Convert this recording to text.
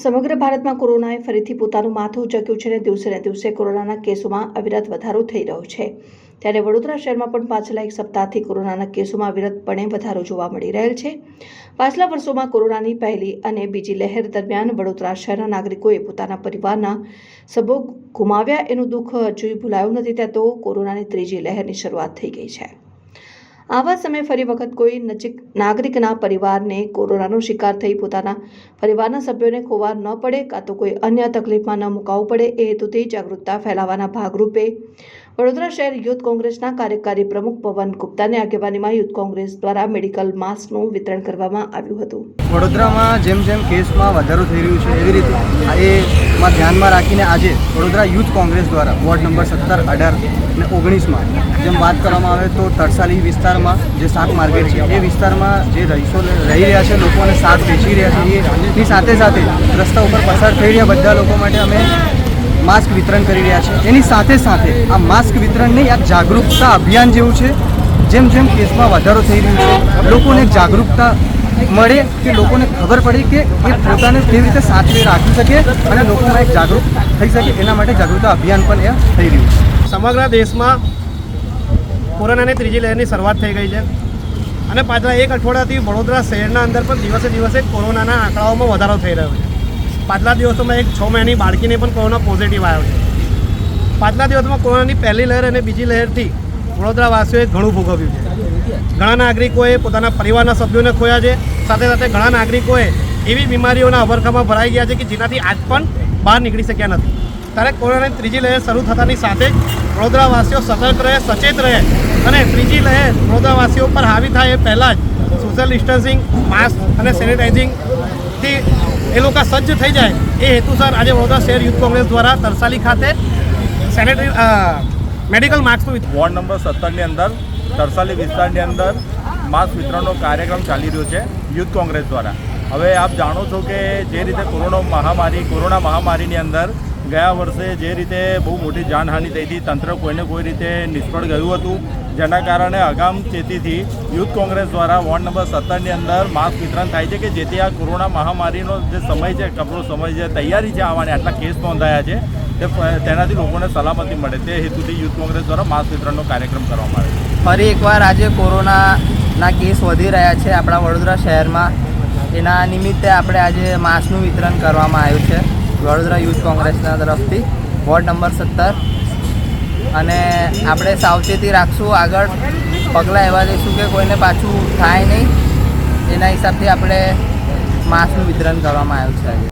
સમગ્ર ભારતમાં કોરોનાએ ફરીથી પોતાનું માથું ઊંચક્યું છે અને દિવસે ને દિવસે કોરોનાના કેસોમાં અવિરત વધારો થઈ રહ્યો છે। ત્યારે વડોદરા શહેરમાં પણ પાછલા એક સપ્તાહથી કોરોનાના કેસોમાં અવિરતપણે વધારો જોવા મળી રહેલ છે। પાછલા વર્ષોમાં કોરોનાની પહેલી અને બીજી લહેર દરમિયાન વડોદરા શહેરના નાગરિકોએ પોતાના પરિવારના સભ્યો ગુમાવ્યા એનું દુઃખ હજુ ભૂલાયું નથી। ત્યાં તો કોરોનાની ત્રીજી લહેરની શરૂઆત થઈ ગઈ છે। આવા સમયે ફરી વખત કોઈ નજીક નાગરિકના પરિવારને કોરોનાનો શિકાર થઈ પોતાના પરિવારના સભ્યોને ખોવા ન પડે કાં તો કોઈ અન્ય તકલીફમાં ન મુકાવવું પડે એ હેતુથી જાગૃતતા ફેલાવવાના ભાગરૂપે વડોદરા શહેર યુથ કોંગ્રેસના કાર્યકારી પ્રમુખ પવન ગુપ્તાની આગેવાનીમાં યુથ કોંગ્રેસ દ્વારા મેડિકલ માસ્કનું વિતરણ કરવામાં આવ્યું હતું। વડોદરામાં જેમ જેમ કેસમાં વધારો થઈ રહ્યું છે એવી રીતે એમાં ધ્યાનમાં રાખીને આજે વડોદરા યુથ કોંગ્રેસ દ્વારા વોર્ડ નંબર 17, 18 અને 19માં જેમ વાત કરવામાં આવે તો તરસાલી વિસ્તારમાં જે શાક માર્કેટ છે એ વિસ્તારમાં જે રહીશો રહી રહ્યા છે, લોકોને શાક વેચી રહ્યા છે, એની સાથે સાથે રસ્તા ઉપર પસાર થઈ રહ્યા બધા લોકો માટે અમે માસ્ક વિતરણ કરી રહ્યા છે। એની સાથે સાથે આ માસ્ક વિતરણ નહીં, આ જાગૃતતા અભિયાન જેવું છે। જેમ જેમ કેસમાં વધારો થઈ રહ્યો છે લોકોને જાગૃતતા મળે કે લોકોને ખબર પડે કે એ પોતાને કેવી રીતે સાચવી રાખી શકે અને લોકોમાં એક જાગૃત થઈ શકે, એના માટે જાગૃતતા અભિયાન પણ એ થઈ રહ્યું છે। સમગ્ર દેશમાં કોરોનાની ત્રીજી લહેરની શરૂઆત થઈ ગઈ છે અને પાછલા એક અઠવાડિયાથી વડોદરા શહેરના અંદર પણ દિવસે દિવસે કોરોનાના આંકડાઓમાં વધારો થઈ રહ્યો છે। પાછલા દિવસોમાં એક 6 મહિનાની બાળકીને પણ કોરોના પોઝિટિવ આવ્યો છે। પાછલા દિવસોમાં કોરોનાની પહેલી લહેર અને બીજી લહેરથી વડોદરાવાસીઓએ ઘણું ભોગવ્યું છે। ઘણા નાગરિકોએ પોતાના પરિવારના સભ્યોને ખોયા છે, સાથે સાથે ઘણા નાગરિકોએ એવી બીમારીઓના અભરખામાં ભરાઈ ગયા છે કે જેનાથી આજ પણ બહાર નીકળી શક્યા નથી। ત્યારે કોરોનાની ત્રીજી લહેર શરૂ થતાની સાથે જ વડોદરાવાસીઓ સતર્ક રહે, સચેત રહે અને ત્રીજી લહેર વડોદરાવાસીઓ પર હાવી થાય એ પહેલાં જ સોશિયલ ડિસ્ટન્સિંગ, માસ્ક અને સેનિટાઇઝિંગથી એ લોકો સજ્જ થઈ જાય એ હેતુસર આજે વડોદરા શહેર યુથ કોંગ્રેસ દ્વારા તરસાલી ખાતે મેડિકલ માસ્કનું વોર્ડ નંબર 17ની અંદર તરસાલી વિસ્તારની અંદર માસ્ક વિતરણનો કાર્યક્રમ ચાલી રહ્યો છે યુથ કોંગ્રેસ દ્વારા। હવે આપ જાણો છો કે જે રીતે કોરોના મહામારીની અંદર ગયા વર્ષે જે રીતે બહુ મોટી જાનહાનિ થઈ હતી, તંત્ર કોઈને કોઈ રીતે નિષ્ફળ ગયું હતું, જેના કારણે અગમચેતીથી યુથ કોંગ્રેસ દ્વારા વોર્ડ નંબર 17ની અંદર માસ્ક વિતરણ થાય છે કે જેથી આ કોરોના મહામારીનો જે સમય છે, કપરો સમય છે, તૈયારી છે આવવાની, આટલા કેસ નોંધાયા છે તેનાથી લોકોને સલામતી મળે તે હેતુથી યુથ કોંગ્રેસ દ્વારા માસ્ક વિતરણનો કાર્યક્રમ કરવામાં આવે છે। ફરી એકવાર આજે કોરોનાના કેસ વધી રહ્યા છે આપણા વડોદરા શહેરમાં, એના નિમિત્તે આપણે આજે માસ્કનું વિતરણ કરવામાં આવ્યું છે વડોદરા યુથ કોંગ્રેસના તરફથી વોર્ડ નંબર 17। અને આપણે સાવચેતી રાખશું, આગળ પગલાં એવા લઈશું કે કોઈને પાછું થાય નહીં, એના હિસાબથી આપણે માસ્કનું વિતરણ કરવામાં આવ્યું છે આજે।